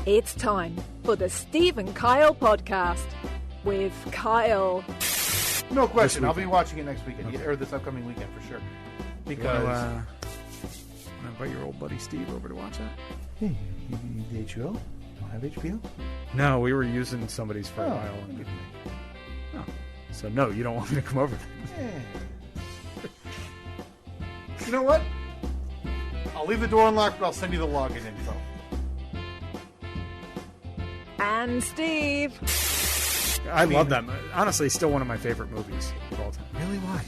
It's time for the Steve and Kyle podcast with Kyle. No question. I'll be watching it next weekend, or this upcoming weekend for sure. Because want to invite your old buddy Steve over to watch that? Hey, the HBO? Don't have HBO? No, we were using somebody's for a while. Oh, so no, you don't want me to come over. You know what? I'll leave the door unlocked, but I'll send you the login info. And Steve. I love that. Honestly, still one of my favorite movies of all time. Really? Why?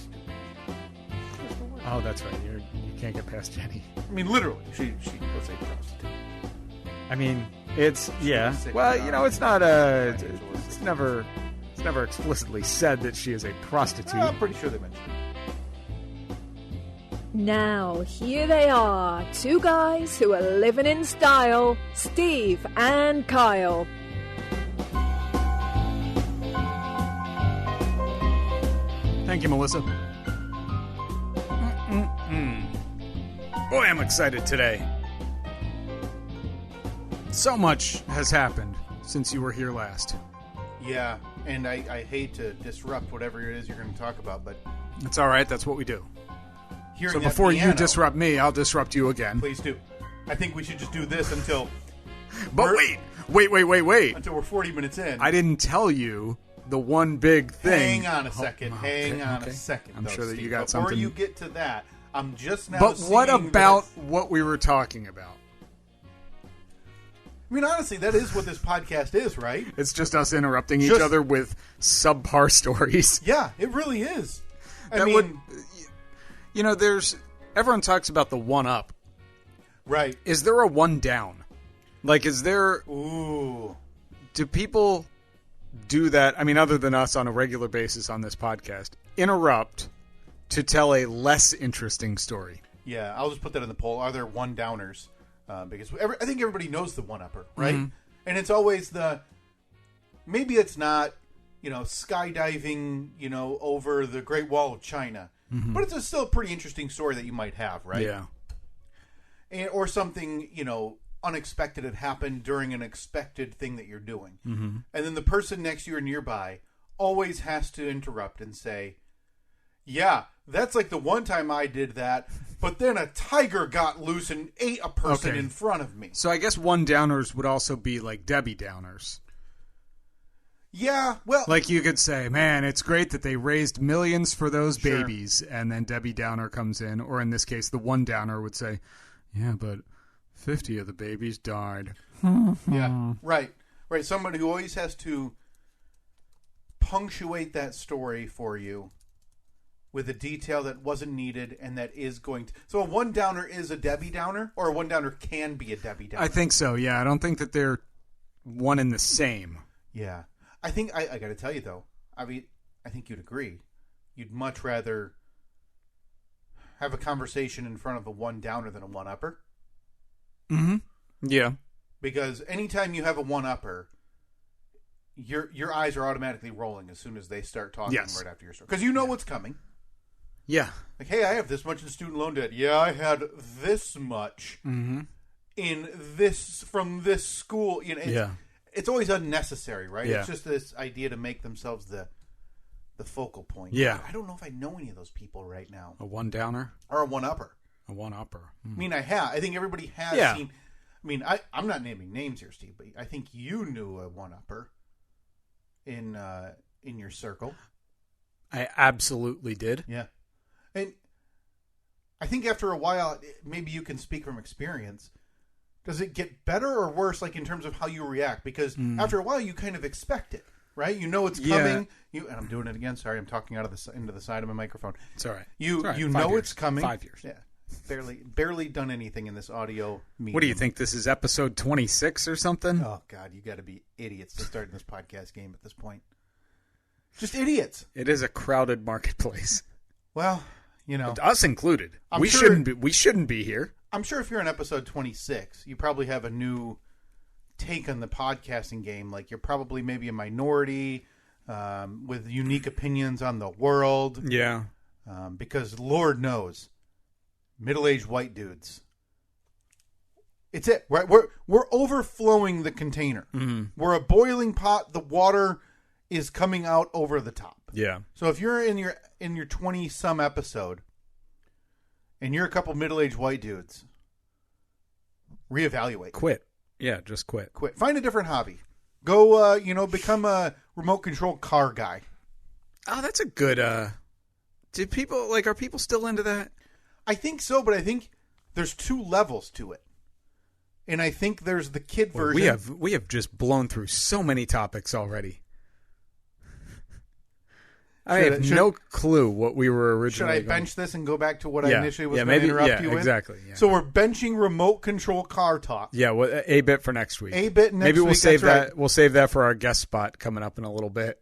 Oh, that's right. You can't get past Jenny. I mean, literally. She was a prostitute. I mean, it's well, you know, it's not it's never explicitly said that she is a prostitute. I'm pretty sure they mentioned it. Now, here they are, two guys who are living in style, Steve and Kyle. Thank you, Melissa. Boy, I'm excited today. So much has happened since you were here last. Yeah, and I hate to disrupt whatever it is you're going to talk about, but... It's all right, that's what we do. So before you disrupt me, I'll disrupt you again. Please do. I think we should just do this until... But wait. Until we're 40 minutes in. I didn't tell you the one big thing. Hang on a second. Hang on a second. I'm sure that Steve. you got Before something. Before you get to that, I'm just now But what seeing about this. what we were talking about? I mean, honestly, that is what this podcast is, right? It's just us interrupting each other with subpar stories. Yeah, it really is. You know, everyone talks about the one up. Right. Is there a one down? Like, is there... Ooh. Do people do that, I mean, other than us on a regular basis on this podcast, interrupt to tell a less interesting story? Yeah, I'll just put that in the poll. Are there one downers? Because I think everybody knows the one upper, right? Mm-hmm. And it's always maybe it's not, skydiving, over the Great Wall of China, mm-hmm. but it's still a pretty interesting story that you might have, right? Yeah. Or something, unexpected had happened during an expected thing that you're doing. Mm-hmm. And then the person next to you or nearby always has to interrupt and say, yeah, that's like the one time I did that, but then a tiger got loose and ate a person in front of me. So I guess one downers would also be like Debbie Downers. Yeah, well... Like you could say, man, it's great that they raised millions for those babies, and then Debbie Downer comes in, or in this case, the one downer would say, yeah, but 50 of the babies died. Yeah, right. Somebody who always has to punctuate that story for you with a detail that wasn't needed and that is going to... So a one downer is a Debbie Downer, or a one downer can be a Debbie Downer? I think so, yeah. I don't think that they're one and the same. Yeah. I think, I got to tell you, though, I mean, I think you'd agree. You'd much rather have a conversation in front of a one downer than a one upper. Mm-hmm. Yeah. Because anytime you have a one upper, your eyes are automatically rolling as soon as they start talking right after your story. Because you know what's coming. Yeah. Like, hey, I have this much in student loan debt. Yeah, I had this much mm-hmm. from this school. It's always unnecessary, right? Yeah. It's just this idea to make themselves the focal point. Yeah. I don't know if I know any of those people right now. A one downer? Or a one upper. A one upper. I mean, I have. I think everybody has seen. I mean, I'm not naming names here, Steve, but I think you knew a one upper in your circle. I absolutely did. Yeah. And I think after a while, maybe you can speak from experience. Does it get better or worse, like in terms of how you react? Because after a while, you kind of expect it, right? You know it's coming. And I'm doing it again. Sorry, I'm talking into the side of my microphone. It's all right. You know it's coming. 5 years. Yeah, barely done anything in this audio medium. What do you think? This is episode 26 or something? Oh God, you got to be idiots to start in this podcast game at this point. Just idiots. It is a crowded marketplace. Well, us included. We shouldn't be here. I'm sure if you're on episode 26, you probably have a new take on the podcasting game. Like you're probably maybe a minority with unique opinions on the world. Yeah. Because Lord knows, middle-aged white dudes It's it. Right? We're overflowing the container. Mm-hmm. We're a boiling pot. The water is coming out over the top. Yeah. So if you're in your 20-some episode and you're a couple middle-aged white dudes, reevaluate. Quit. Yeah, just quit. Quit. Find a different hobby. Go, become a remote control car guy. Oh, that's a good. Are people still into that? I think so, but I think there's 2 levels to it. And I think there's the kid version. We have just blown through so many topics already. I have no clue what we were originally. Should I bench this and go back to what I initially was going to maybe, interrupt you with? Exactly. Yeah. So we're benching remote control car talk. Yeah, well, a bit for next week. Maybe we'll save that. Right. We'll save that for our guest spot coming up in a little bit.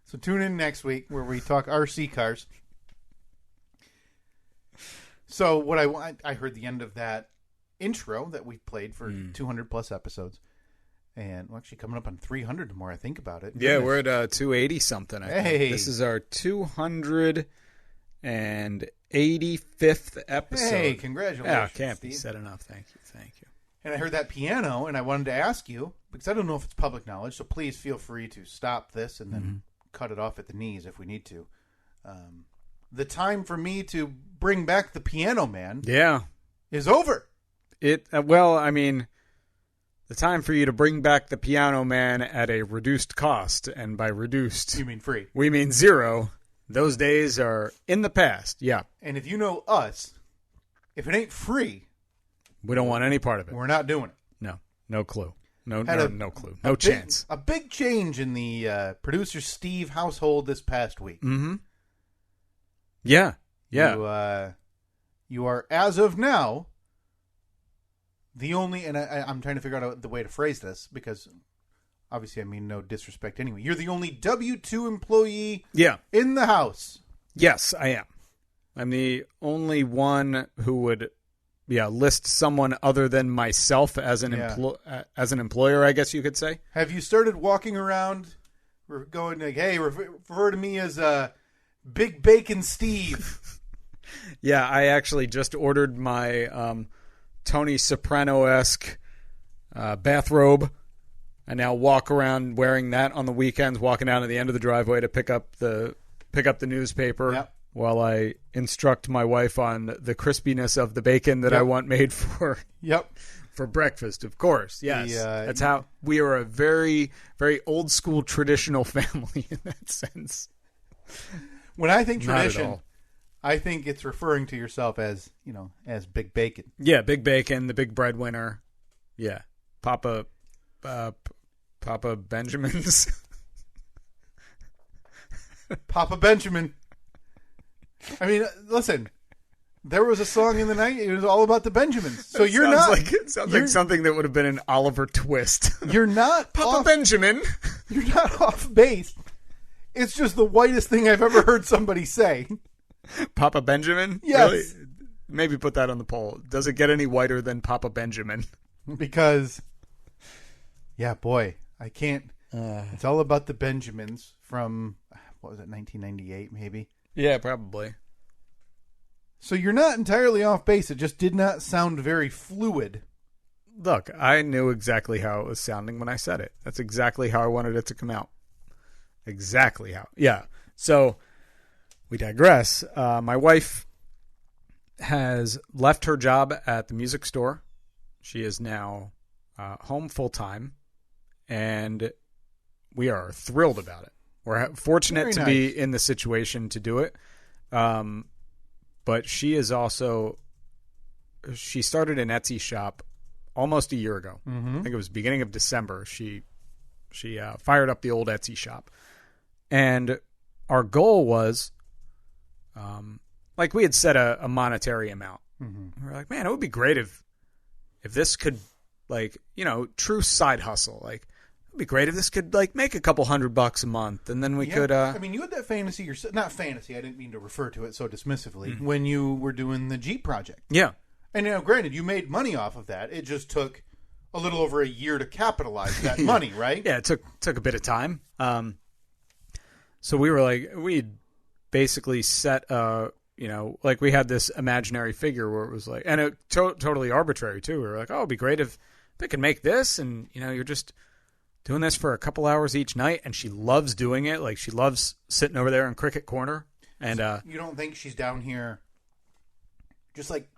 So tune in next week where we talk RC cars. So what I heard the end of that intro that we've played for 200 plus episodes. And we're actually coming up on 300 the more I think about it. Yeah, we're at 280 something. I think. This is our 285th episode. Hey, congratulations. Yeah, can't Steve. be said enough. Thank you. And I heard that piano, and I wanted to ask you, because I don't know if it's public knowledge, so please feel free to stop this and then cut it off at the knees if we need to. The time for me to bring back the Piano Man is over. The time for you to bring back the Piano Man at a reduced cost, and by reduced... You mean free. We mean zero. Those days are in the past, yeah. And if you know us, if it ain't free... We don't want any part of it. We're not doing it. No clue. No clue. No chance. A big change in the producer Steve household this past week. Mm-hmm. Yeah. You are, as of now... The only, and I'm trying to figure out the way to phrase this, because obviously I mean no disrespect anyway. You're the only W-2 employee in the house. Yes, I am. I'm the only one who would list someone other than myself as an employer, I guess you could say. Have you started walking around going like, hey, refer to me as Big Bacon Steve? Yeah, I actually just ordered my... Tony Soprano-esque bathrobe. I now walk around wearing that on the weekends, walking down to the end of the driveway to pick up the newspaper while I instruct my wife on the crispiness of the bacon that I want made for breakfast, of course. Yes. That's how we are a very, very old school traditional family in that sense. When I think tradition, I think it's referring to yourself as, as Big Bacon. Yeah, Big Bacon, the big breadwinner. Yeah. Papa Benjamin's. Papa Benjamin. I mean, listen, there was a song in the night. It was all about the Benjamins. So you're not. It sounds like something that would have been an Oliver Twist. You're not Papa Benjamin. You're not off base. It's just the whitest thing I've ever heard somebody say. Papa Benjamin? Yes. Really? Maybe put that on the poll. Does it get any whiter than Papa Benjamin? Because, boy, I can't. It's all about the Benjamins from, what was it, 1998 maybe? Yeah, probably. So you're not entirely off base. It just did not sound very fluid. Look, I knew exactly how it was sounding when I said it. That's exactly how I wanted it to come out. Exactly how. Yeah. So... We digress. My wife has left her job at the music store. She is now home full-time, and we are thrilled about it. We're fortunate to be in the situation to do it. But she is also... She started an Etsy shop almost a year ago. Mm-hmm. I think it was beginning of December. She fired up the old Etsy shop. And our goal was... we had set a monetary amount. Mm-hmm. We were like, man, it would be great if this could, true side hustle. It would be great if this could, make a couple $100 a month, and then we could. I mean, you had that fantasy, not fantasy. I didn't mean to refer to it so dismissively when you were doing the Jeep project. Yeah, and granted, you made money off of that. It just took a little over a year to capitalize that money, right? Yeah, it took a bit of time. So we were we'd basically set a like we had this imaginary figure where it was like, and it totally arbitrary too. We were like, oh, it'd be great if they could make this, and you're just doing this for a couple hours each night, and she loves doing it. Like she loves sitting over there in Cricket Corner, and so you don't think she's down here just like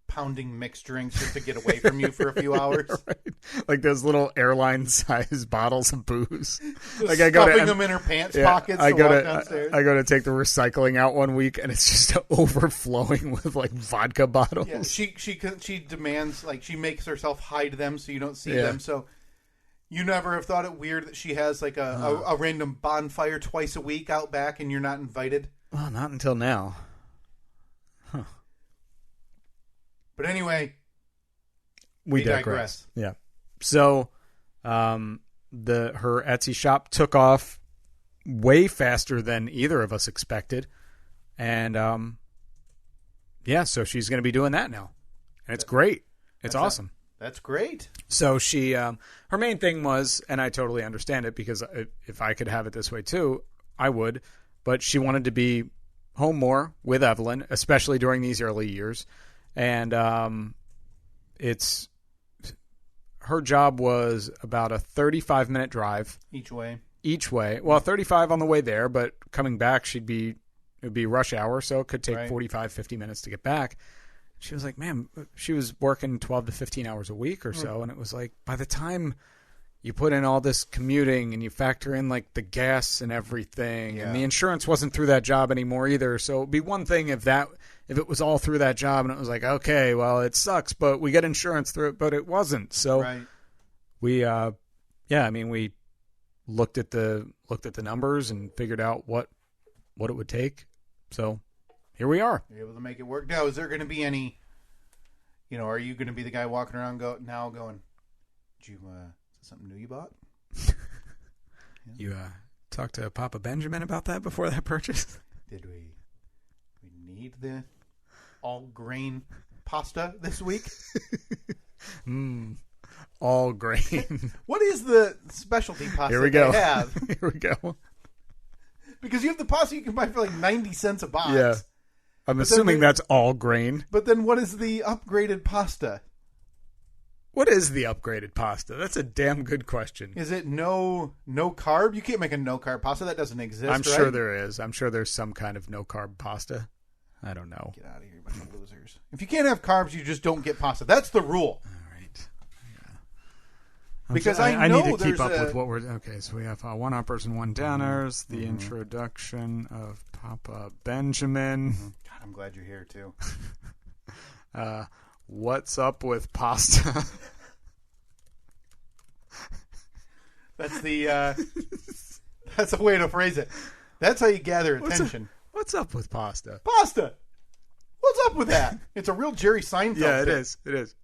pounding mixed drinks just to get away from you for a few hours, right? Like those little airline-sized bottles of booze. Just like stuffing them in her pants pockets. I go to take the recycling out one week, and it's just overflowing with like vodka bottles. Yeah, she demands, like, she makes herself hide them so you don't see them. So you never have thought it weird that she has like a random bonfire twice a week out back, and you're not invited? Well, not until now. Huh. But anyway, we digress. Yeah. So, her Etsy shop took off way faster than either of us expected, and so she's going to be doing that now, and it's great. It's awesome. That's great. So she, her main thing was, and I totally understand it because if I could have it this way too, I would. But she wanted to be home more with Evelyn, especially during these early years. And her job was about a 35-minute drive each way. Well, 35 on the way there, but coming back it would be rush hour, so it could take 45, 50 minutes to get back. She was like, man, she was working 12 to 15 hours a week or so, and it was like by the time you put in all this commuting and you factor in like the gas and everything, and the insurance wasn't through that job anymore either. So it'd be one thing if it was all through that job and it was like, okay, well, it sucks, but we get insurance through it, but it wasn't. So we we looked at the numbers and figured out what it would take. So here we are. You're able to make it work. Now, is there going to be any, are you going to be the guy walking around going, did you, is that something new you bought? You talked to Papa Benjamin about that before that purchase? Did we need the all grain pasta this week? All grain. What is the specialty pasta Here we go. they have? Here we go. Because you have the pasta you can buy for like 90 cents a box. Yeah. I'm assuming that's all grain. But then what is the upgraded pasta? What is the upgraded pasta? That's a damn good question. Is it no carb? You can't make a no carb pasta. That doesn't exist. I'm sure there is. I'm sure there's some kind of no carb pasta. I don't know. Get out of here, bunch of losers. If you can't have carbs, you just don't get pasta. That's the rule. All right. Yeah. Because I know need to keep up with what we're... Okay, so we have one uppers and one downers. The introduction of Papa Benjamin. God, I'm glad you're here, too. What's up with pasta? That's that's a way to phrase it. That's how you gather attention. What's up with pasta? Pasta! What's up with that? It's a real Jerry Seinfeld Yeah, it thing. is. It is.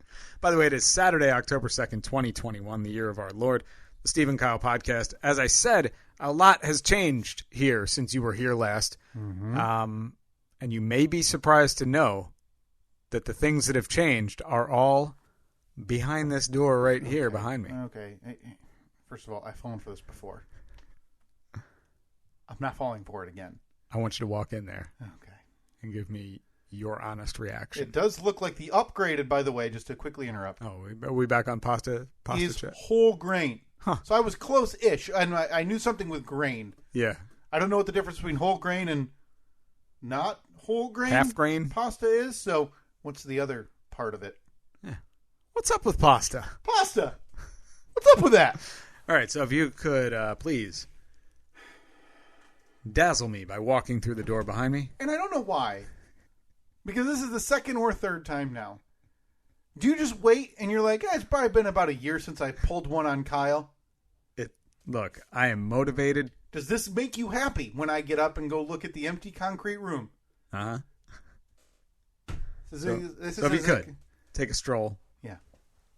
By the way, it is Saturday, October 2nd, 2021, the year of our Lord. The Steve and Kyle podcast. As I said, a lot has changed here since you were here last. And you may be surprised to know that the things that have changed are all behind this door right here behind me. Okay. First of all, I've fallen for this before. I'm not falling for it again. I want you to walk in there. Okay. And give me your honest reaction. It does look like the upgraded, by the way, just to quickly interrupt. Oh, are we back on pasta is chat? Whole grain. Huh. So I was close-ish. I knew something with grain. Yeah. I don't know what the difference between whole grain and not whole grain. Half grain pasta is. So what's the other part of it? Yeah. What's up with pasta? Pasta. What's up with that? All right. So if you could please dazzle me by walking through the door behind me. And I don't know why. Because this is the second or third time now. Do you just wait and you're like, it's probably been about a year since I pulled one on Kyle? Look, I am motivated. Does this make you happy when I get up and go look at the empty concrete room? Uh-huh. So if you could, take a stroll. Yeah.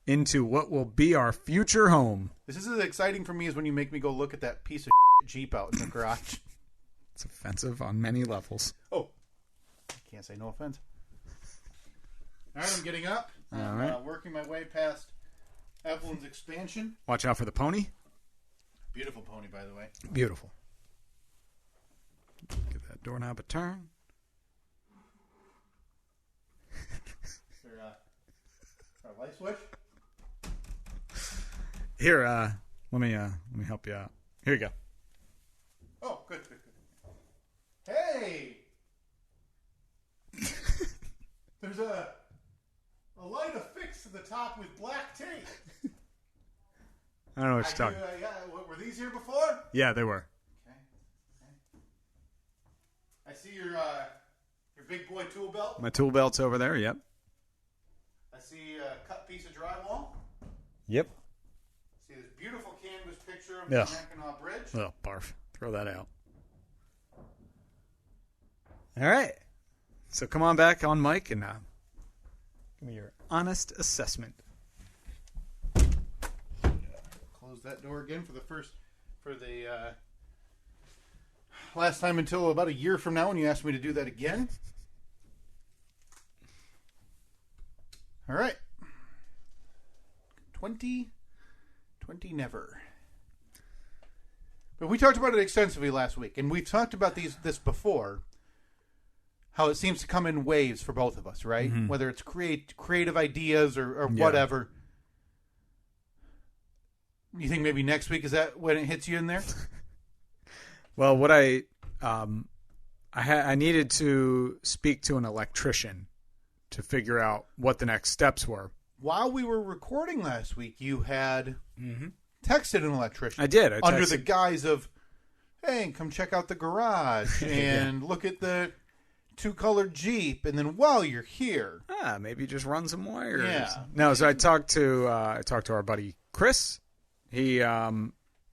Into what will be our future home. This is as exciting for me as when you make me go look at that piece of Jeep out in the garage. It's offensive on many levels. Oh. I can't say no offense. All right, I'm getting up. All right. Working my way past Evelyn's expansion. Watch out for the pony. Beautiful pony, by the way. Beautiful. Give that doorknob a turn. Our light switch. Here, let me help you out. Here you go. Oh, good. Hey! There's a light affixed to the top with black tape. I don't know what you're talking. Were these here before? Yeah, they were. Okay. I see your big boy tool belt. My tool belt's over there. Yep. I see a cut piece of drywall. Yep. See this beautiful canvas picture of Yeah. the Mackinac Bridge. Oh, barf. Throw that out. All right. So come on back on mic and give me your honest assessment. Close that door again for the last time until about a year from now when you asked me to do that again. All right. 20 never. But we talked about it extensively last week, and we've talked about this before. How it seems to come in waves for both of us, right? Mm-hmm. Whether it's creative ideas or whatever. You think maybe next week, is that when it hits you in there? Well, what I needed to speak to an electrician to figure out what the next steps were. While we were recording last week, you had texted an electrician. I did. Under the guise of, hey, come check out the garage and look at the two-colored Jeep, and then while you're here, maybe just run some wires. Yeah. No, so I talked to our buddy Chris. He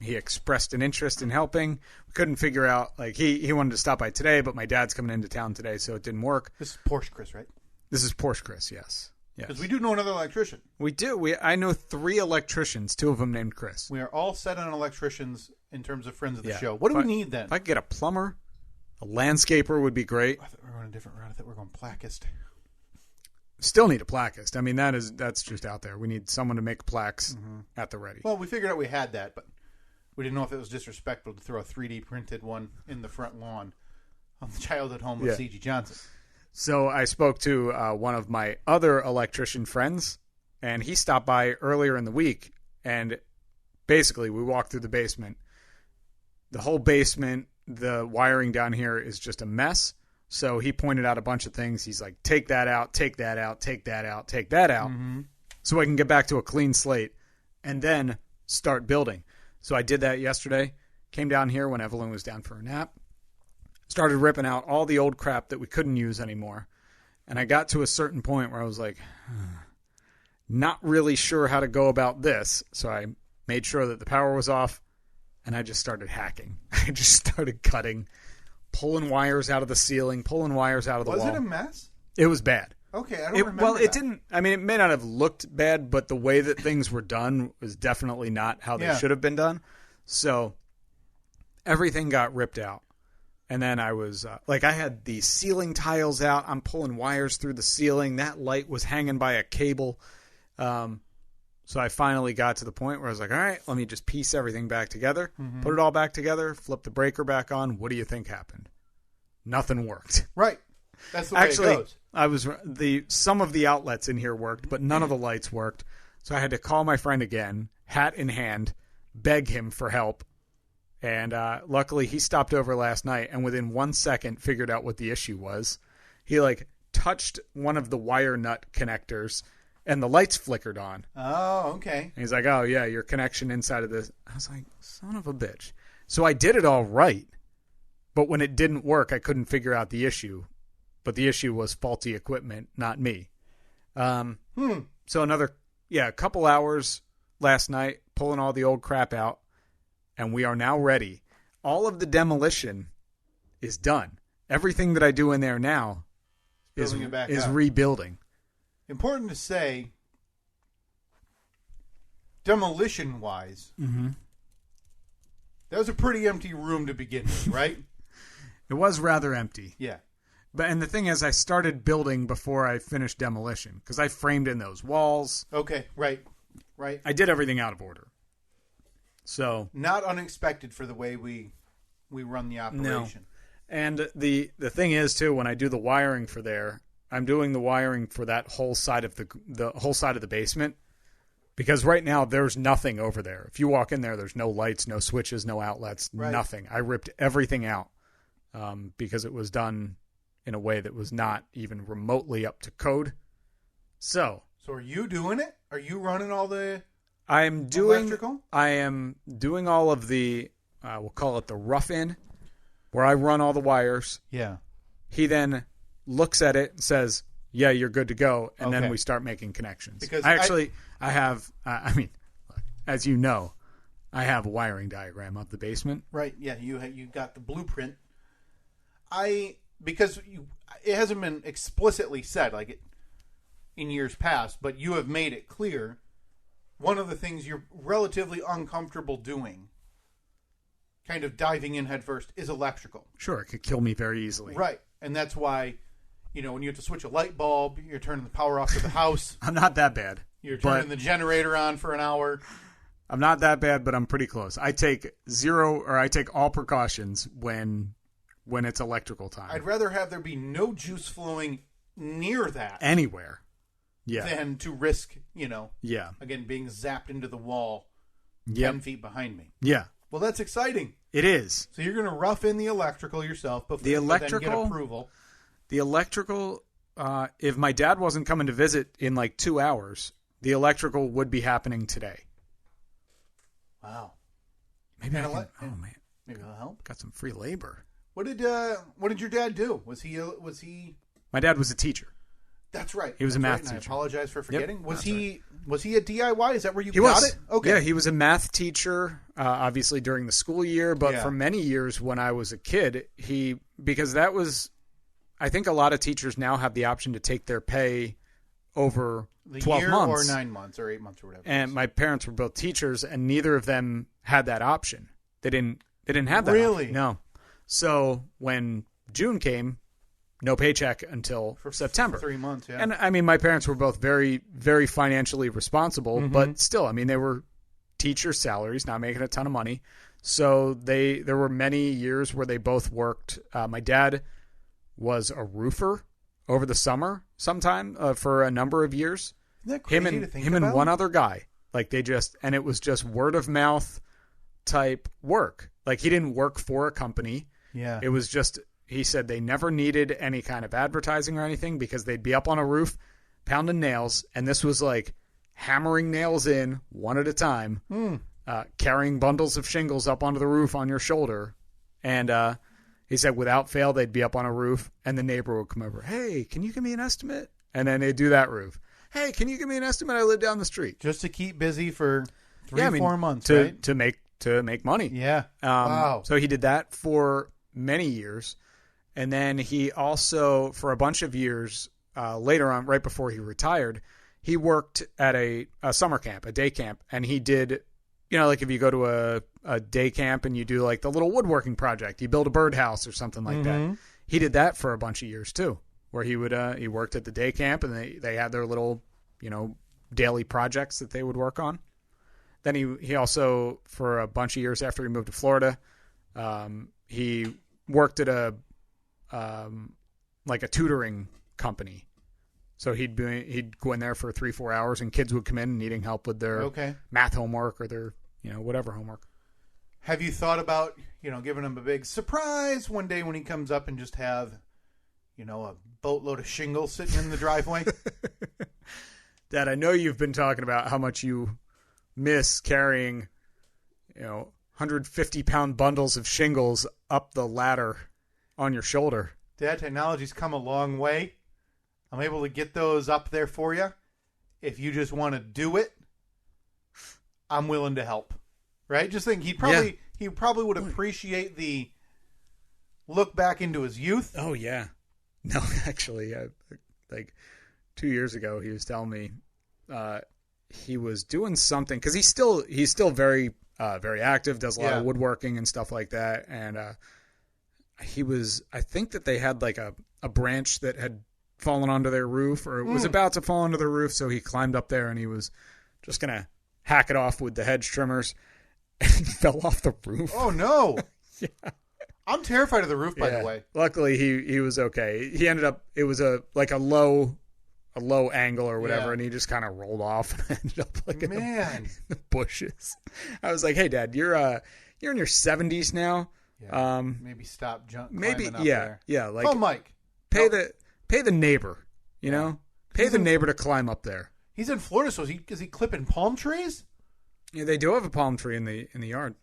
expressed an interest in helping. We couldn't figure out, like, he wanted to stop by today, but my dad's coming into town today, so it didn't work. This is Porsche Chris, right? This is Porsche Chris, yes. Because we do know another electrician. We do. I know 3 electricians, 2 of them named Chris. We are all set on electricians in terms of friends of the show. What do we need then? If I could get a plumber, a landscaper would be great. I thought we were going a different route. I thought we were going plaquist. Still need a plaquist. I mean, that's just out there. We need someone to make plaques at the ready. Well, we figured out we had that, but we didn't know if it was disrespectful to throw a 3D printed one in the front lawn of the childhood home of C.G. Johnson. So I spoke to one of my other electrician friends, and he stopped by earlier in the week, and basically we walked through the basement. The whole basement, the wiring down here is just a mess. So he pointed out a bunch of things. He's like, take that out, take that out, take that out, take that out, so I can get back to a clean slate and then start building. So I did that yesterday, came down here when Evelyn was down for a nap, started ripping out all the old crap that we couldn't use anymore. And I got to a certain point where I was like, not really sure how to go about this. So I made sure that the power was off, and I just started hacking. I just started cutting, pulling wires out of the ceiling, pulling wires out of the wall. Was it a mess? It was bad. Okay, I don't remember Well, that. it didn't. I mean, it may not have looked bad, but the way that things were done was definitely not how they should have been done. So everything got ripped out. And then I was I had the ceiling tiles out. I'm pulling wires through the ceiling. That light was hanging by a cable. So I finally got to the point where I was like, all right, let me just piece everything back together, put it all back together, flip the breaker back on. What do you think happened? Nothing worked. Right. That's the way it goes. Some of the outlets in here worked, but none of the lights worked. So I had to call my friend again, hat in hand, beg him for help. And luckily he stopped over last night and within 1 second figured out what the issue was. He touched one of the wire nut connectors and the lights flickered on. Oh, okay. And he's like, oh yeah, your connection inside of this. I was like, son of a bitch. So I did it all right. But when it didn't work, I couldn't figure out the issue. But the issue was faulty equipment, not me. So a couple hours last night, pulling all the old crap out. And we are now ready. All of the demolition is done. Everything that I do in there now is rebuilding. Important to say, demolition-wise, that was a pretty empty room to begin with, right? It was rather empty. Yeah. And the thing is, I started building before I finished demolition because I framed in those walls. Okay, right. I did everything out of order. So not unexpected for the way we run the operation. No. And the thing is too, when I do the wiring for there, the wiring for that whole side of the whole side of the basement, because right now there's nothing over there. If you walk in there, there's no lights, no switches, no outlets, nothing. I ripped everything out because it was done in a way that was not even remotely up to code. So are you doing it? Are you running all the electrical? I am doing all of the, we'll call it the rough in, where I run all the wires. Yeah. He then looks at it and says, yeah, you're good to go. And then we start making connections. Because I have, as you know, I have a wiring diagram of the basement. Right. Yeah. You got the blueprint. Because it hasn't been explicitly said in years past, but you have made it clear. One of the things you're relatively uncomfortable doing, kind of diving in head first, is electrical. Sure, it could kill me very easily. Right. And that's why, when you have to switch a light bulb, you're turning the power off to the house. I'm not that bad. You're turning the generator on for an hour. I'm not that bad, but I'm pretty close. I take all precautions when it's electrical time. I'd rather have there be no juice flowing near that. Anywhere. Yeah. Than to risk, again, being zapped into the wall 10 feet behind me. Yeah. Well, that's exciting. It is. So you're going to rough in the electrical yourself before then get approval. The electrical, if my dad wasn't coming to visit in 2 hours, the electrical would be happening today. Wow. Maybe man. Maybe that'll help. Got some free labor. What did your dad do? Was he? My dad was a teacher. That's right. He was a math teacher. I apologize for forgetting. Yep, was he at DIY? Is that where you got it? Okay. Yeah, he was a math teacher, obviously during the school year, but for many years when I was a kid, because that was, I think a lot of teachers now have the option to take their pay over the 12 year months. Or 9 months or 8 months or whatever. And my parents were both teachers, and neither of them had that option. They didn't have that Really? option. No. So when June came, no paycheck until September. 3 months, yeah. And my parents were both very, very financially responsible, but still, they were teacher salaries, not making a ton of money. So there were many years where they both worked. My dad was a roofer over the summer sometime for a number of years. Isn't that crazy to think him about? And one other guy. And it was just word of mouth type work. He didn't work for a company. Yeah. It was just, he said they never needed any kind of advertising or anything because they'd be up on a roof pounding nails. And this was hammering nails in one at a time, carrying bundles of shingles up onto the roof on your shoulder. And he said without fail, they'd be up on a roof and the neighbor would come over. Hey, can you give me an estimate? And then they'd do that roof. Hey, can you give me an estimate? I live down the street. Just to keep busy for 4 months, right? To make money. Yeah. Wow. So he did that for many years. And then he also, for a bunch of years later on, right before he retired, he worked at a summer camp, a day camp. And he did, if you go to a day camp and you do the little woodworking project, you build a birdhouse or something like that. He did that for a bunch of years too, where he would he worked at the day camp and they had their little, daily projects that they would work on. Then he also, for a bunch of years after he moved to Florida, he worked at a tutoring company. So he'd go in there for 3-4 hours and kids would come in needing help with their math homework or their, whatever homework. Have you thought about, giving him a big surprise one day when he comes up and just have, a boatload of shingles sitting in the driveway? Dad, I know you've been talking about how much you miss carrying, 150-pound bundles of shingles up the ladder on your shoulder. Dad, technology's come a long way. I'm able to get those up there for you. If you just want to do it, I'm willing to help. Right? Just think he probably would appreciate the look back into his youth. Oh yeah. No, actually, 2 years ago, he was telling me he was doing something because he's still very very active, does a lot of woodworking and stuff like that, and I think that they had a branch that had fallen onto their roof or it was about to fall onto the roof, so he climbed up there and he was just gonna hack it off with the hedge trimmers and he fell off the roof. Oh no. Yeah. I'm terrified of the roof, by the way. Luckily, he was okay. He ended up, it was a low angle or whatever, and he just kind of rolled off and ended up like in the bushes. I was like, hey, Dad, you're in your 70s now. Yeah, maybe stop climbing up there. Yeah. Like, oh, Mike. Pay the neighbor, you know? Pay the neighbor to climb up there. He's in Florida, so is he clipping palm trees? Yeah, they do have a palm tree in the yard.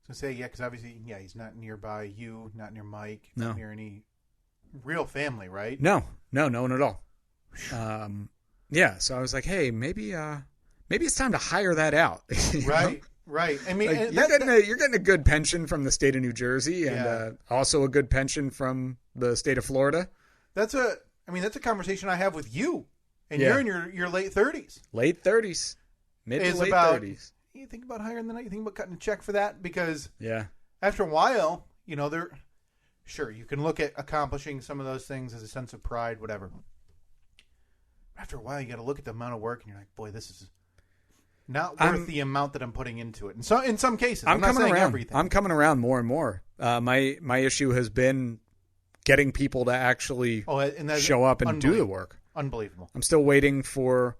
I was going to say, because obviously, he's not nearby you, not near Mike, not near any real family, right? No, not at all. So I was like, hey, maybe it's time to hire that out. Right. I mean, like, you're getting a good pension from the state of New Jersey, and also a good pension from the state of Florida. That's a conversation I have with you, and you're in your late 30s. Late 30s, mid to late 30s. You think about hiring the night. You think about cutting a check for that, because after a while, sure, you can look at accomplishing some of those things as a sense of pride, whatever. After a while, you got to look at the amount of work, and you're like, boy, this is not worth the amount that I'm putting into it. And so, in some cases, I'm not saying everything. I'm coming around more and more. My issue has been getting people to actually show up and do the work. Unbelievable. I'm still waiting for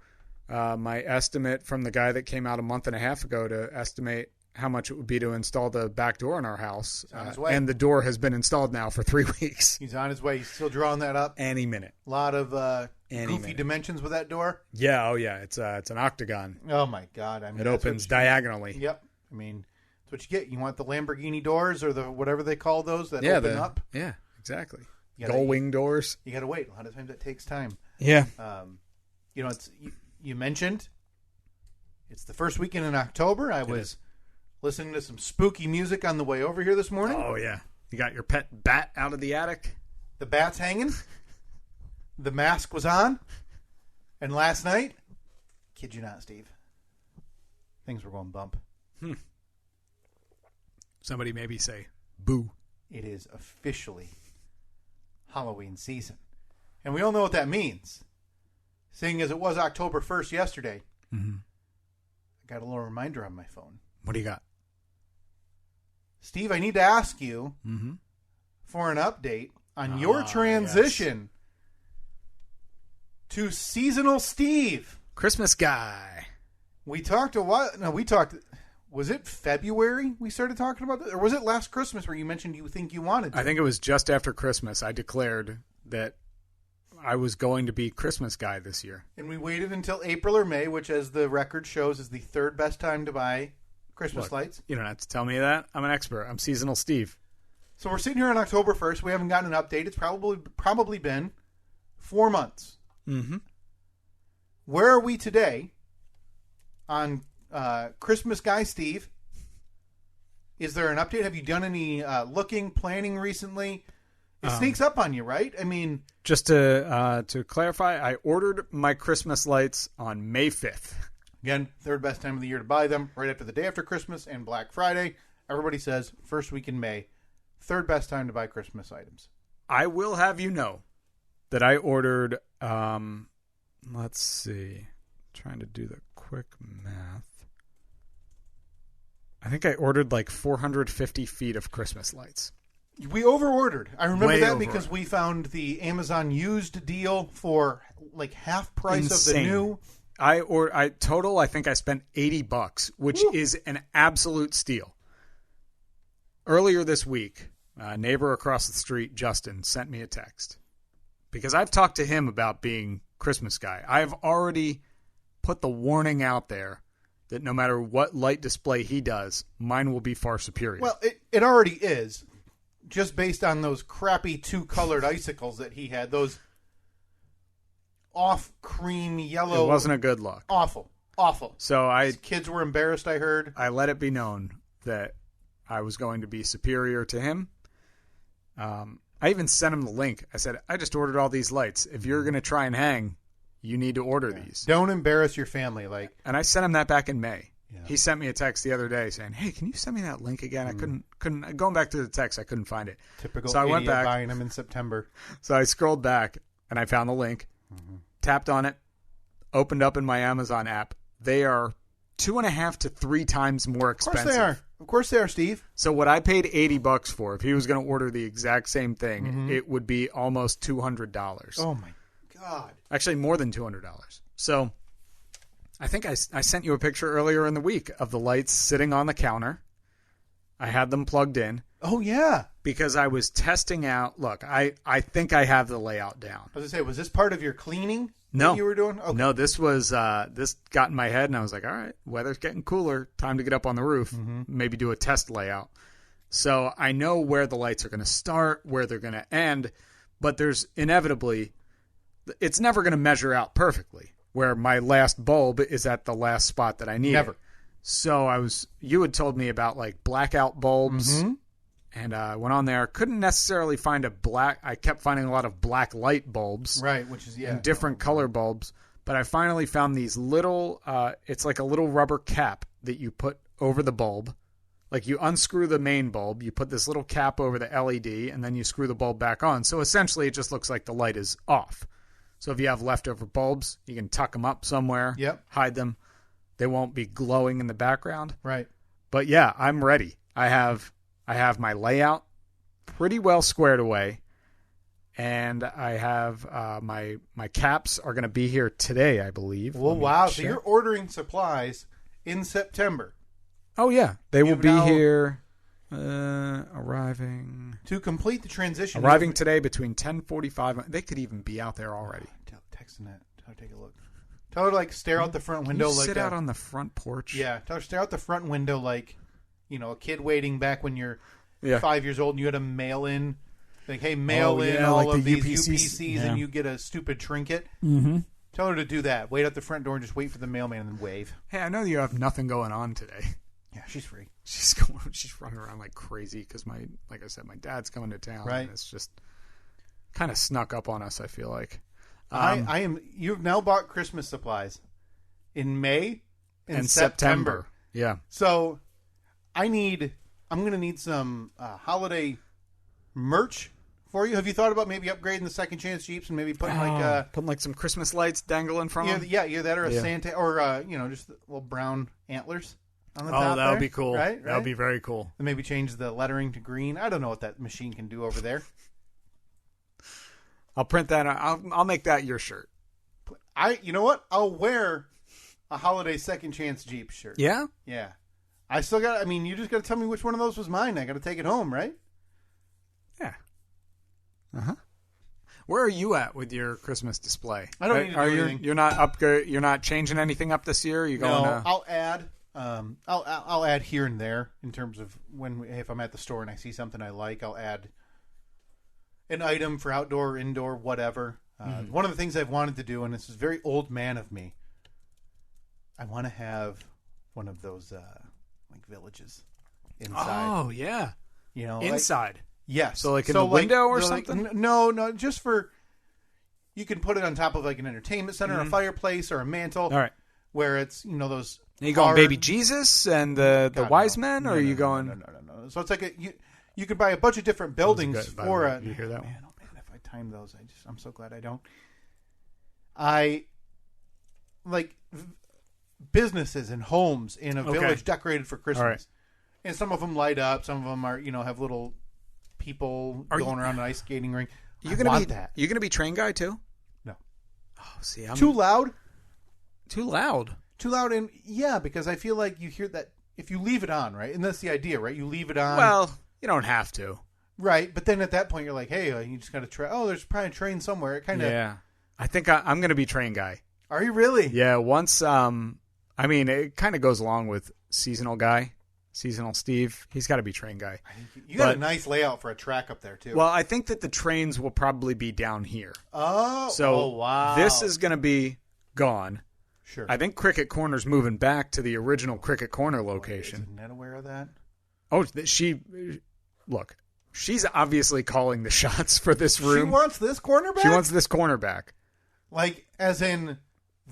my estimate from the guy that came out a month and a half ago to estimate how much it would be to install the back door in our house. On his way. And the door has been installed now for 3 weeks. He's on his way. He's still drawing that up. Any minute. A lot of goofy dimensions with that door. Yeah. Oh, yeah. It's an octagon. Oh, my God. I mean, it opens diagonally. Yep. I mean, that's what you get. You want the Lamborghini doors or the whatever they call those that open up? Yeah, exactly. Gull wing doors. You got to wait. A lot of times that takes time. Yeah. You mentioned it's the first weekend in October. I was listening to some spooky music on the way over here this morning. Oh, yeah. You got your pet bat out of the attic? The bat's hanging. The mask was on. And last night, kid you not, Steve, things were going bump. Somebody maybe say, boo. It is officially Halloween season. And we all know what that means. Seeing as it was October 1st yesterday, I got a little reminder on my phone. What do you got? Steve, I need to ask you for an update on your transition to seasonal Steve. Christmas guy. We talked a while. No, we talked. Was it February we started talking about this? Or was it last Christmas where you mentioned you think you wanted to? I think it was just after Christmas. I declared that I was going to be Christmas guy this year. And we waited until April or May, which, as the record shows, is the third best time to buy Christmas lights. You don't have to tell me that. I'm an expert. I'm seasonal Steve. So we're sitting here on October 1st. We haven't gotten an update. It's probably been 4 months. Mm-hmm. Where are we today on Christmas guy Steve? Is there an update? Have you done any planning recently? It sneaks up on you, right? I mean, just to clarify, I ordered my Christmas lights on May 5th. Again, third best time of the year to buy them, right after the day after Christmas and Black Friday. Everybody says first week in May, third best time to buy Christmas items. I will have you know that I ordered, let's see, trying to do the quick math. I think I ordered like 450 feet of Christmas lights. We overordered. I remember that because we found the Amazon used deal for like half price of the new. I think I spent $80, which is an absolute steal. Earlier this week, a neighbor across the street, Justin, sent me a text because I've talked to him about being Christmas guy. I've already put the warning out there that no matter what light display he does, mine will be far superior. Well, it already is. Just based on those crappy two-colored icicles that he had, those off cream yellow. It wasn't a good look. Awful. So his kids were embarrassed, I heard. I let it be known that I was going to be superior to him. I even sent him the link. I said, I just ordered all these lights. If you're going to try and hang, you need to order these. Don't embarrass your family. And I sent him that back in May. Yeah. He sent me a text the other day saying, hey, can you send me that link again? I couldn't going back through the text, I couldn't find it. Typical so I idiot went back, buying them in September. So I scrolled back and I found the link, tapped on it, opened up in my Amazon app. They are 2.5 to 3 times more expensive. Of course they are. Of course they are, Steve. So what I paid $80 for, if he was going to order the exact same thing, it would be almost $200. Oh my God! Actually, more than $200. So I think I sent you a picture earlier in the week of the lights sitting on the counter. I had them plugged in. Oh yeah. Because I was testing out. Look, I think I have the layout down. I was gonna say, was this part of your cleaning? No, that you were doing. Okay. No, this was this got in my head, and I was like, all right, weather's getting cooler. Time to get up on the roof. Maybe do a test layout. So I know where the lights are going to start, where they're going to end, but there's inevitably, it's never going to measure out perfectly. Where my last bulb is at the last spot that I need. Never. So you had told me about like blackout bulbs. And I went on there. Couldn't necessarily find I kept finding a lot of black light bulbs. Right, which is, and different color bulbs. But I finally found these little, it's like a little rubber cap that you put over the bulb. Like you unscrew the main bulb, you put this little cap over the LED, and then you screw the bulb back on. So essentially it just looks like the light is off. So if you have leftover bulbs, you can tuck them up somewhere, hide them. They won't be glowing in the background. Right. But yeah, I'm ready. I have my layout pretty well squared away, and I have my caps are going to be here today, I believe. Well, wow! So you're ordering supplies in September. Oh yeah, they will be here. Arriving to complete the transition. Arriving today between 10:45. They could even be out there already. Texting that. Tell her to take a look. Tell her to stare out the front window. Sit out on the front porch. Yeah, tell her to stare out the front window like, a kid waiting back when you're 5 years old and you had to mail in, mail in all of these UPCs and you get a stupid trinket. Mm-hmm. Tell her to do that. Wait at the front door and just wait for the mailman and then wave. Hey, I know you have nothing going on today. Yeah, she's free. She's running around like crazy because like I said, my dad's coming to town. Right. And it's just kind of snuck up on us, I feel like. You've now bought Christmas supplies in May and September. Yeah. So I'm going to need some holiday merch for you. Have you thought about maybe upgrading the Second Chance Jeeps and maybe putting some Christmas lights dangle in front of them? Yeah, either that or a Santa or just little brown antlers on the top. Oh, that would be cool. Right? That would be very cool. And maybe change the lettering to green. I don't know what that machine can do over there. I'll print that. I'll make that your shirt. You know what? I'll wear a holiday Second Chance Jeep shirt. Yeah? Yeah. I still got, you just got to tell me which one of those was mine. I got to take it home, right? Yeah. Uh-huh. Where are you at with your Christmas display? I don't need to do anything. You're not changing anything up this year? I'll add. I'll add here and there in terms of if I'm at the store and I see something I like, I'll add an item for outdoor or indoor, whatever. One of the things I've wanted to do, and this is very old man of me, I want to have one of those villages inside. Oh yeah, inside. Yes. So in the window or something? No, just for you can put it on top of an entertainment center, a fireplace, or a mantle. All right. Where it's those. Are you going Baby Jesus and the wise men, or are you going? No. So it's like you could buy a bunch of different buildings for a. You hear that? Man, oh man, if I time those, I'm so glad I don't. Businesses and homes in a village decorated for Christmas, right. And some of them light up. Some of them are have little people going around an ice skating rink. You gonna be train guy too? No. Oh, see, too loud. Too loud. Too loud, and because I feel like you hear that if you leave it on, right? And that's the idea, right? You leave it on. Well, you don't have to, right? But then at that point, you're like, hey, you just got to try. Oh, there's probably a train somewhere. It kind of. Yeah. I think I'm going to be train guy. Are you really? Yeah. Once, it kind of goes along with seasonal guy, seasonal Steve. He's got to be train guy. You got a nice layout for a track up there too. Well, I think that the trains will probably be down here. Oh wow! This is going to be gone. Sure. I think Cricket Corner's moving back to the original Cricket Corner location. Is Ned aware of that? Oh, she's obviously calling the shots for this room. She wants this corner back? She wants this corner back. Like, as in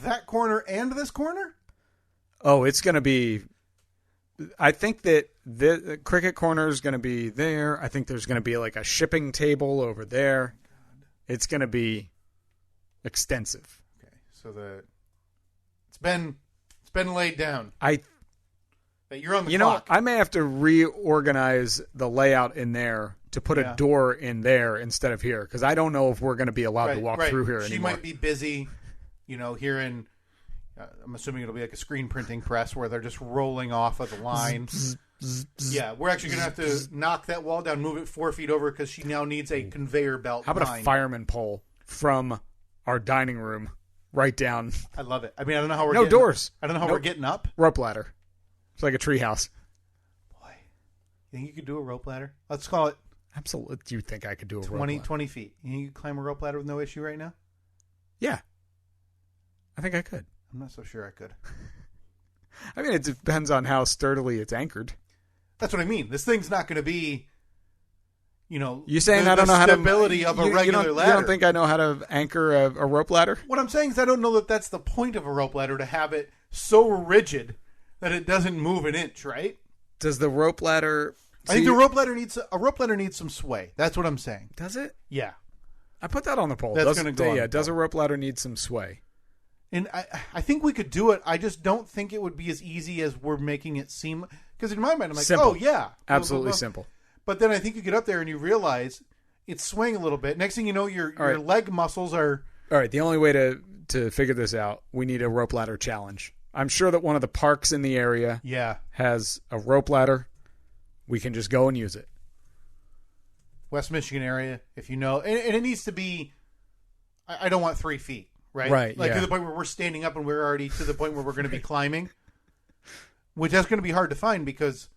that corner and this corner? Oh, it's going to be... I think that the Cricket Corner is going to be there. I think there's going to be a shipping table over there. It's going to be extensive. Okay, so it's been laid down. that you're on the You clock. know, I may have to reorganize the layout in there to put a door in there instead of here, because I don't know if we're going to be allowed to walk through here She anymore. might be busy, here in, I'm assuming it'll be like a screen printing press where they're just rolling off of the line. Yeah, we're actually going to have to knock that wall down, move it 4 feet over, because she now needs a conveyor belt. How about a fireman pole from our dining room right down? I love it. I mean, I don't know how we're No doors. I don't know how we're getting up. Rope ladder. It's like a treehouse. Boy, you think you could do a rope ladder? Let's call it Absolutely. Do you think I could do a 20 rope ladder? feet. You think you could climb a rope ladder with no issue right now? Yeah. I think I could. I'm not so sure I could. I mean, it depends on how sturdily it's anchored. That's what I mean. This thing's not going to be, You saying the I don't know how to stability of a regular ladder. You don't think I know how to anchor a rope ladder? What I'm saying is I don't know that that's the point of a rope ladder, to have it so rigid that it doesn't move an inch, right? Does the rope ladder... I think a rope ladder needs some sway. That's what I'm saying. Does it? Yeah. I put that on the poll. That's going to go on the does a poll. rope ladder need some sway? And I think we could do it. I just don't think it would be as easy as we're making it seem. Because in my mind, I'm like, Simple. oh, yeah. Absolutely simple. But then I think you get up there and you realize it's swaying a little bit. Next thing you know, your leg muscles are... All right, the only way to figure this out, we need a rope ladder challenge. I'm sure that one of the parks in the area has a rope ladder. We can just go and use it. West Michigan area, if you know. And it needs to be... I don't want 3 feet, right? Right, Like to the point where we're standing up and we're already to the point where we're going to be climbing. Which that's going to be hard to find because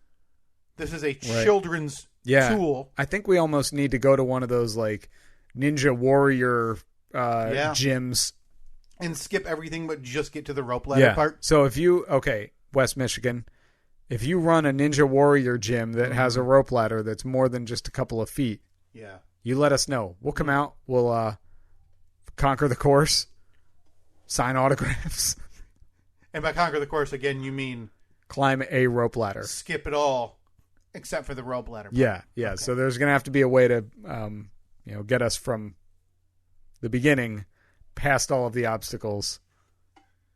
this is a children's tool. I think we almost need to go to one of those like Ninja Warrior gyms. And skip everything but just get to the rope ladder part. So if you, West Michigan, if you run a Ninja Warrior gym that has a rope ladder that's more than just a couple of feet, you let us know. We'll come out. We'll conquer the course, sign autographs. And by conquer the course, again, you mean... Climb a rope ladder. Skip it all, except for the rope ladder part. Yeah. Okay. So there's going to have to be a way to, get us from the beginning past all of the obstacles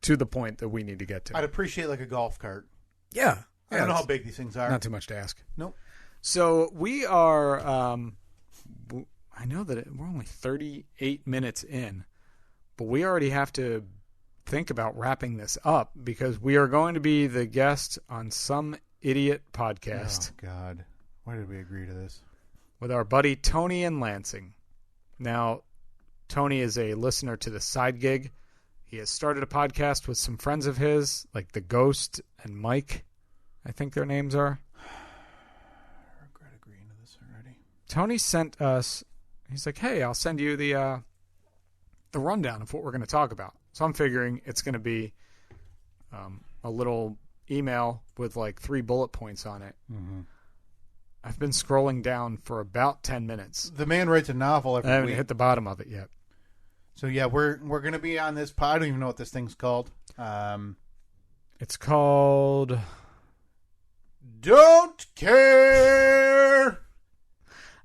to the point that we need to get to. I'd appreciate like a golf cart. Yeah. I don't know how big these things are. Not too much to ask. Nope. So we are, I know that we're only 38 minutes in, but we already have to think about wrapping this up because we are going to be the guest on some idiot podcast. Oh, God. Why did we agree to this? With our buddy Tony in Lansing. Now, Tony is a listener to the Side Gig. He has started a podcast with some friends of his, like The Ghost and Mike, I think their names are. I regret agreeing to this already. Tony sent us, he's like, hey, I'll send you the rundown of what we're going to talk about. So I'm figuring it's going to be a little email with like 3 bullet points on it. Mm-hmm. I've been scrolling down for about 10 minutes. The man writes a novel every I haven't week. hit the bottom of it yet. So yeah, we're going to be on this pod. I don't even know what this thing's called. It's called Don't Care.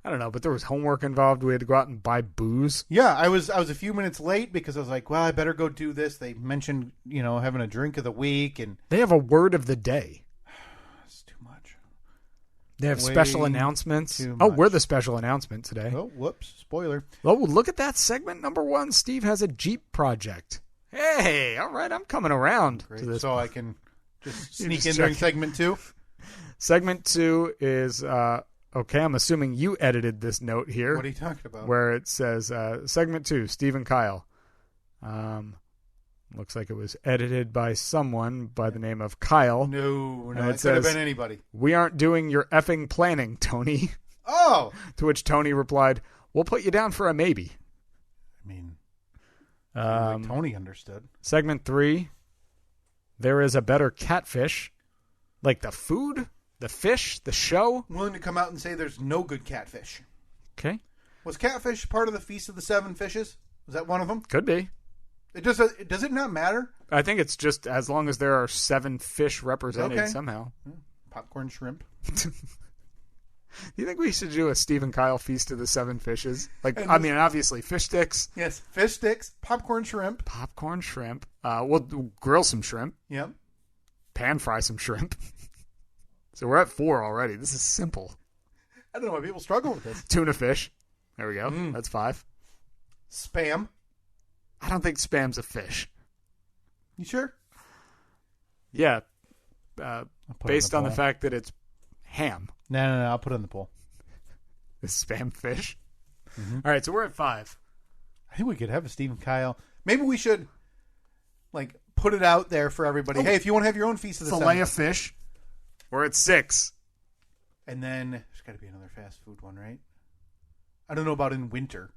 I don't know, but there was homework involved. We had to go out and buy booze. Yeah, I was a few minutes late because I was like, well, I better go do this. They mentioned, having a drink of the week, and They have a word of the day. it's too much. They have Way special announcements. too Oh, much. we're the special announcement today. Oh, whoops, spoiler. Oh, look at that. Segment number 1. Steve has a Jeep project. Hey, all right, I'm coming around Great. to this. So I can just sneak just in during check. segment 2. Segment 2 is, okay, I'm assuming you edited this note here. What are you talking about? Where it says, segment 2, Steve and Kyle. Looks like it was edited by someone by the name of Kyle. No, And it it could have says- been anybody. We aren't doing your effing planning, Tony. Oh! To which Tony replied, we'll put you down for a maybe. I mean, like Um, Tony understood. segment 3, there is a better catfish. Like the food, the fish, the show. I'm willing to come out and say there's no good catfish. Okay, Was catfish part of the Feast of the Seven Fishes? Was that one of them? could be. Does it not matter? I think it's just as long as there are 7 fish represented Okay. somehow. Popcorn shrimp. Do you think we should do a Steve and Kyle Feast of the 7 Fishes? Like, And I mean, obviously fish sticks, Yes, fish sticks, popcorn shrimp. popcorn shrimp. We'll grill some shrimp, Yep. pan fry some shrimp. So we're at 4 already. This is simple. I don't know why people struggle with this. Tuna fish. There we go. That's 5. Spam. I don't think spam's a fish. You sure? Yeah. Put Based it on the poll. fact that it's ham. No. I'll put it on the poll. Is spam fish? All right, so we're at 5. I think we could have a Steve and Kyle. Maybe we should, like, put it out there for everybody. Hey, if you want to have your own Feast of the Filet Seven. of fish. We're at 6. And then there's got to be another fast food one, right? I don't know about in winter.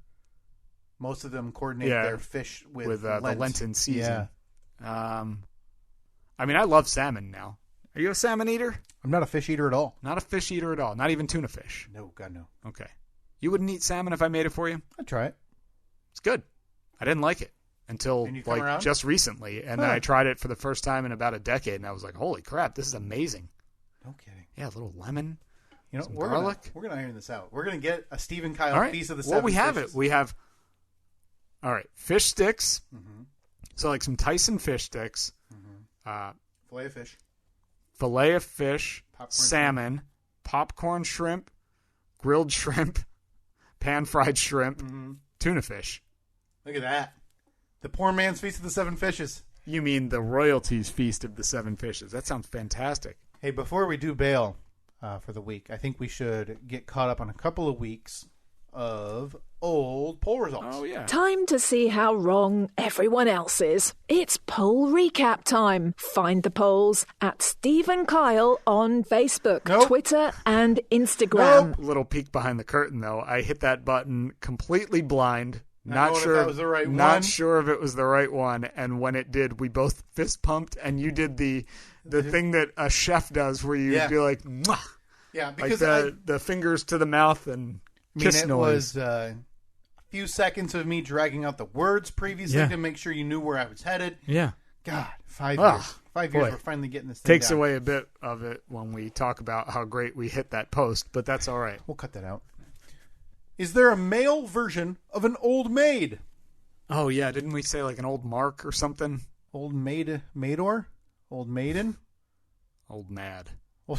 Most of them coordinate their fish with the Lent. Lenten season. Yeah. I mean, I love salmon now. Are you a salmon eater? I'm not a fish eater at all. Not a fish eater at all. Not even tuna fish. No, God, no. Okay. You wouldn't eat salmon if I made it for you? I'd try it. It's good. I didn't like it until And you come around? just recently. And then I tried it for the first time in about a decade, and I was like, holy crap, this is amazing. No kidding. Yeah, a little lemon. You know, Some we're garlic. Gonna iron this out. We're going to get a Steve and Kyle All right. Feast of the Well, Seven we have Fishes. it. We have, all right, fish sticks. Mm-hmm. So like some Tyson fish sticks. Filet of fish. Filet of fish, Popcorn salmon, popcorn shrimp, grilled shrimp, pan-fried shrimp, tuna fish. Look at that. The poor man's Feast of the Seven Fishes. You mean the royalties feast of the 7 fishes. That sounds fantastic. Hey, before we do bail for the week, I think we should get caught up on a couple of weeks of old poll results. Oh, yeah. Time to see how wrong everyone else is. It's poll recap time. Find the polls at Steve and Kyle on Facebook, Nope. Twitter, and Instagram. Little peek behind the curtain, though. I hit that button completely blind. Not knowing if that was the right not one. sure if it was the right one. And when it did, we both fist pumped, and you did the thing that a chef does where you do like, mwah, Yeah, like because the fingers to the mouth and kiss it noise. was a few seconds of me dragging out the words previously to make sure you knew where I was headed. Yeah. God, 5 Ah, years. 5 years, boy. we're finally getting this thing Takes down. away a bit of it when we talk about how great we hit that post, but that's all right. We'll cut that out. Is there a male version of an old maid? Oh, yeah. Didn't we say like an old Mark or something? Old maid, maidor? Old maiden? Old Mad. Well,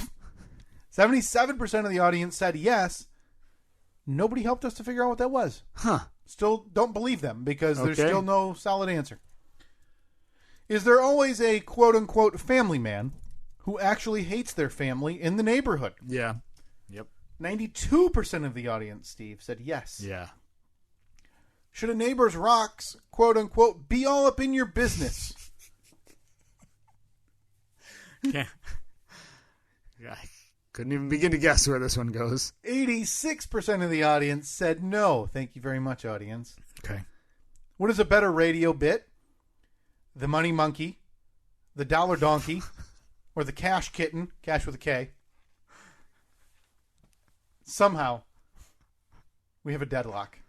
77% of the audience said yes. Nobody helped us to figure out what that was. Huh. Still don't believe them because there's Okay. still no solid answer. Is there always a quote-unquote family man who actually hates their family in the neighborhood? Yeah. Yep. 92% of the audience, Steve, said yes. Yeah. Should a neighbor's rocks, quote-unquote, be all up in your business? Yeah. I couldn't even begin to guess where this one goes. 86% of the audience said no. Thank you very much, audience. Okay. What is a better radio bit? The Money Monkey, the Dollar Donkey, or the Cash Kitten, cash with a K? Somehow, we have a deadlock.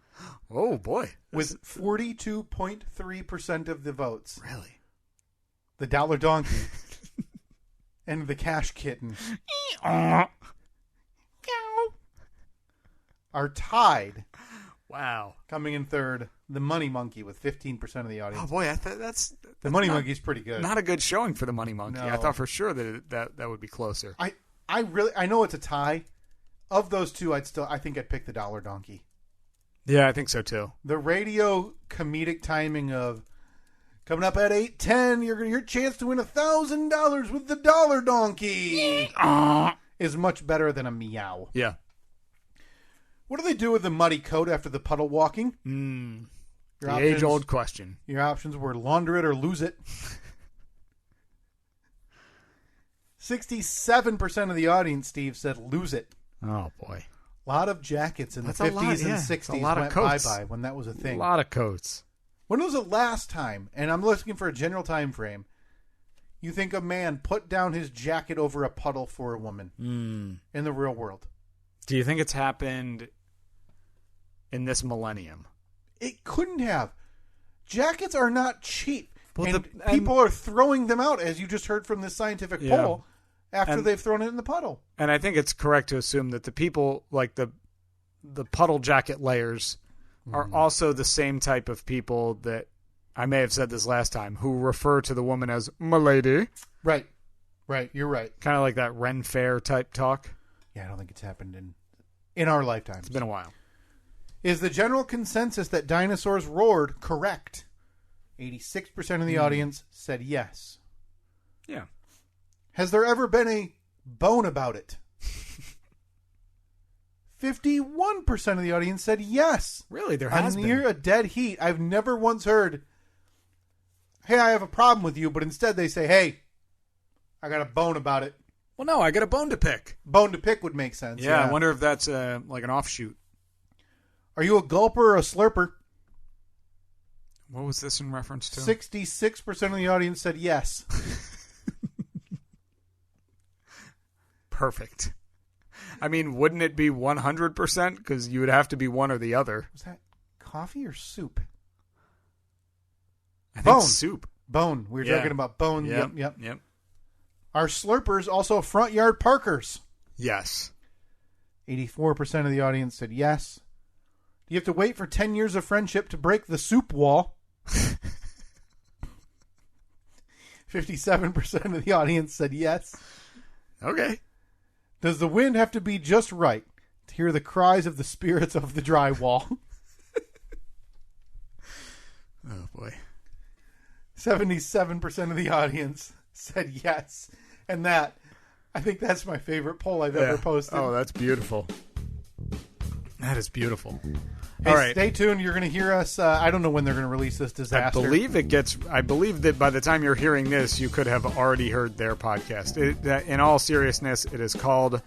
Oh, boy. With 42.3% of the votes. Really? The Dollar Donkey and the Cash Kitten are tied. Wow. Coming in third, the Money Monkey with 15% of the audience. Oh, boy. I thought that's The Money not- Monkey's pretty good. Not a good showing for the Money Monkey. No. I thought for sure that would be closer. I know it's a tie. Of those two, I think I'd pick the Dollar Donkey. Yeah, I think so too. The radio comedic timing of coming up at 8:10, you're gonna your chance to win $1,000 with the Dollar Donkey is much better than a meow. Yeah. What do they do with the muddy coat after the puddle walking? The age-old question. Your options were launder it or lose it. 67% of the audience, Steve, said lose it. Oh, boy. A lot of jackets in That's the a lot, 50s yeah. and It's a 60s lot of went coats. bye-bye when that was a A thing. lot of coats. When was the last time, and I'm looking for a general time frame, you think a man put down his jacket over a puddle for a woman in the real world? Do you think it's happened in this millennium? It couldn't have. Jackets are not cheap. Well, and people are throwing them out, as you just heard from this scientific poll, after And- they've thrown it in the puddle. And I think it's correct to assume that the people, like the puddle jacket layers, are also the same type of people that I may have said this last time, who refer to the woman as "m'lady." Right. Right, you're right. Kind of like that Ren Fair type talk. Yeah, I don't think it's happened in our lifetimes. It's been a while. Is the general consensus that dinosaurs roared correct? 86% of the audience said yes. Yeah. Has there ever been a bone about it? 51% of the audience said yes. Really? There has been. Near a dead heat. I've never once heard, hey, I have a problem with you, but instead they say, hey, I got a bone about it. Well, no, I got a bone to pick. Bone to pick would make sense. Yeah, I wonder if that's like an offshoot. Are you a gulper or a slurper? What was this in reference to? 66% of the audience said yes. Perfect. I mean, wouldn't it be 100%? Because you would have to be one or the other. Was that coffee or soup? I think Bone. soup. Bone. We were talking about bone. Yep. Are slurpers also front yard parkers? Yes. 84% of the audience said yes. Do you have to wait for 10 years of friendship to break the soup wall? 57% of the audience said yes. Okay. Does the wind have to be just right to hear the cries of the spirits of the drywall? Oh, boy. 77% of the audience said yes. And that, I think that's my favorite poll I've ever posted. Oh, that's beautiful. That is beautiful. Hey, all right. Stay tuned. You're going to hear us. I don't know when they're going to release this disaster. I believe that by the time you're hearing this, you could have already heard their podcast. In all seriousness, it is called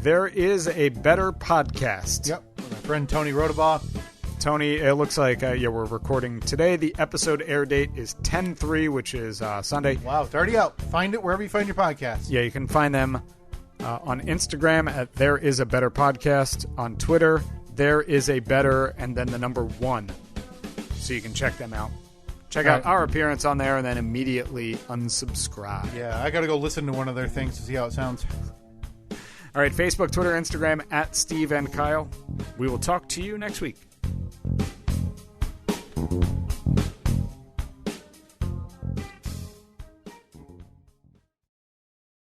There Is a Better Podcast. Yep. With our friend Tony Rodabaugh. Tony, it looks like we're recording today. The episode air date is 10/3, which is Sunday. Wow, it's already out. Find it wherever you find your podcast. Yeah, you can find them on Instagram at There Is a Better Podcast. On Twitter, There Is a Better, and then the number 1. So you can check them out. Check out our appearance on there and then immediately unsubscribe. Yeah, I got to go listen to one of their things to see how it sounds. All right, Facebook, Twitter, Instagram at Steve and Kyle. We will talk to you next week.